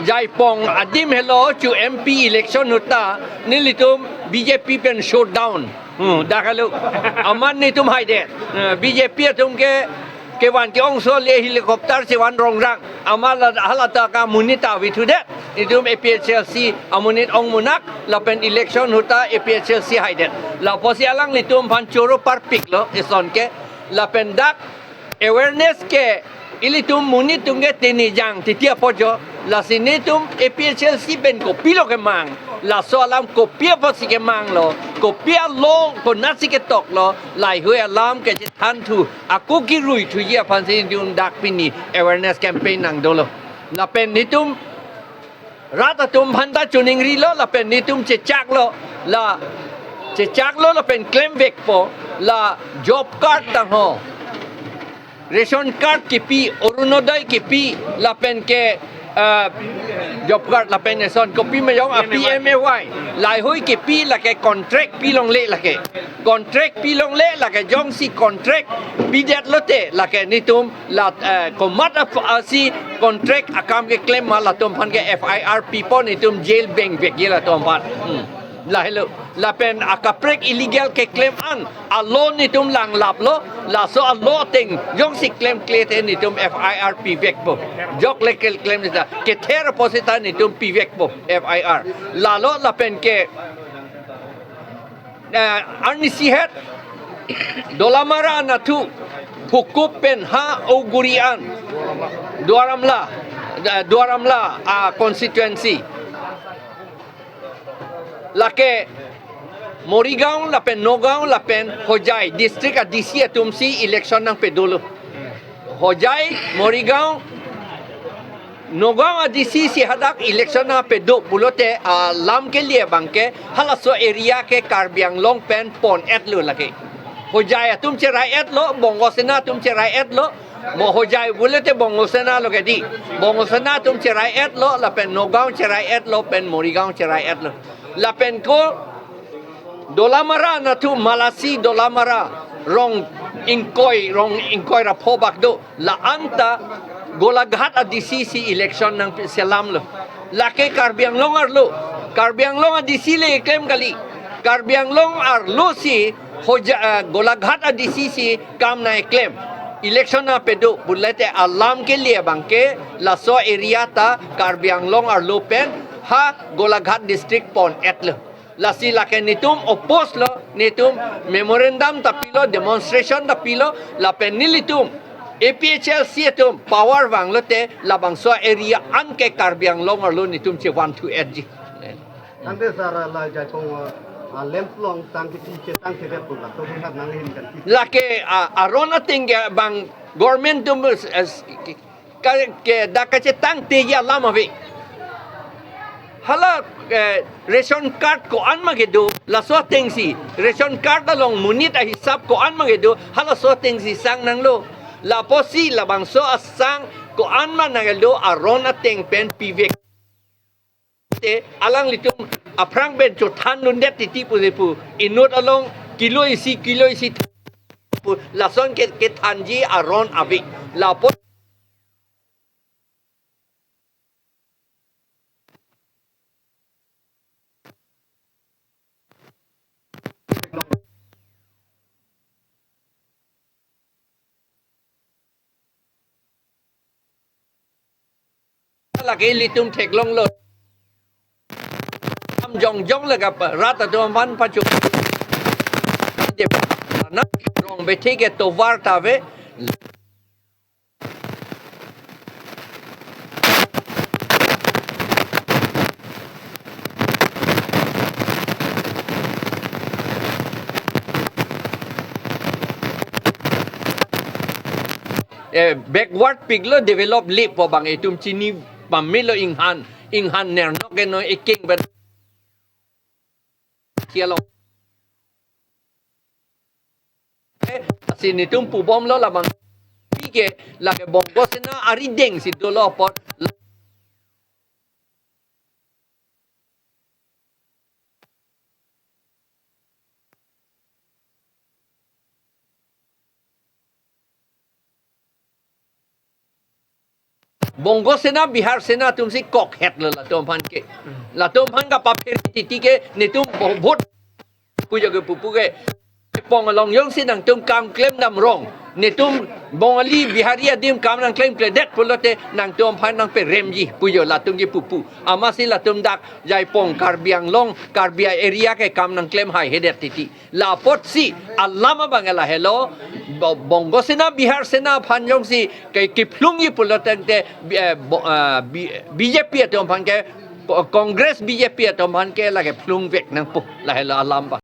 Jai Pong Adim hello to MP election huta nilitum BJP pen shutdown. Dah kalau aman ni tum hai det. BJP tum ke wan ke ong so le helikopter se wan rong rang. Amal halata ka munita witu det. Itum APHLC amunit ong munak la pen election huta APHLC hai det. La posi alang litum pan choro par pik lo ison ke la pen dak awareness ke ilitum munit tungge tini jang titia pojo la sinitum APHLC ben kopi lo ke mang la soalam kopi apa si ke mang lo kopi lo ko nasi ke tok lo lai hui alam ke tan tu aku ki rui tu ye pan sinitum dak pini awareness campaign nang dolo la pen nitum rata tum handa chuning ri lo la pen nitum chechak lo la chechak lo la pen claim vek po la job card tang ho ration card kipi orunodai kipi la pen ke job card la pen son kopi mayong PMAY lai hui kipi la ke contract pilong le la ke contract pilong le la ke jong si contract bidat lote la ke nitum la komat si contract akam ke claim ma la tum pan ke FIR people nitum jail bank vek ye la tum pan la hello la pen akaprek illegal ke claim an alon nitum lang lap lo la so allo ting jong si claim klete nitum FIR vek po jok le claim nita ke ter posita nitum vek po FIR la lo la pen ke arni sihat dolamara na tu hukup pen ha ogurian duaramla constituency lake Morigao lapen Nogao lapen Hojai district a DC atumsi election nang pedolo Hojai Morigao Nogao a DC si hadak election na pedo pulote lam ke liye bangke halaso area ke Karbiang Long pen pon etlu lake Hojai atum cherai etlo bongosena tum cherai etlo mo Hojai bulete bongosena lo ke di bongosena tum cherai etlo lapen Nogao cherai etlo pen Morigao cherai etlo lapen ko dolamara na tu malasi dolamara rong ingkoy ra pobak do la anta golaghat a DCC election nang selam lo lake Karbiang Long arlo Karbiang Long a DC le claim kali Karbiang Long arlo si hoja golaghat a DCC kam na claim election na pedo bulete alam ke liye bangke la so area ta Karbiang Long arlo pen ha golaghat district pon etlo lasi lake nitum opos lo nitum memorandum tapilo demonstration tapilo la penilitum APHLC itum power wang lote la bangso area anke Karbiang Long lo nitum che 128 ji ante sara la jai pong lemplong tang ki che tang ke pu la to hat nang hin kan lake arona tinga bang government tum ke dakache tang te ya lama ve hala ration card ko an magedo la so tengsi ration card along munit a hisap ko an magedo hala so tengsi sang nang lo la posi la bang so asang ko an man nangelo arona teng pen pivek te alang litum aprang ben cho than nun det ti pu inut along kilo isi la son ke thanji aron avi la po lagi litum teklong lo jong le gap rata to man pachu de na rong be take to varta ve backward piglo develop lip po bang itum chini pamilo inghan ner no ke no iking bet kialo sini tum pu bom lo la bang pike la ke bongo sina arideng si dolo pot Bongo sena Bihar sena tumsi kok het la tom phan ke la tom phan ka pa pher ti ke ni tum bhot puja ke pupu ke pong long yong sin ang tum kam claim nam rong ni tum bongali bihari adim kam nang claim det pulote nang tom phan nang pe remji pujo la tum ji pupu amasi la tum dak jai pong karbiang long karbia area ke kam nang claim hai hedet ti la pot si alama bangala hello bongo sena Bihar sena phan yong si ke kiplung yi pulote te BJP tom phan ke Congress BJP tom phan ke la ke plung vek nang pu la hello alam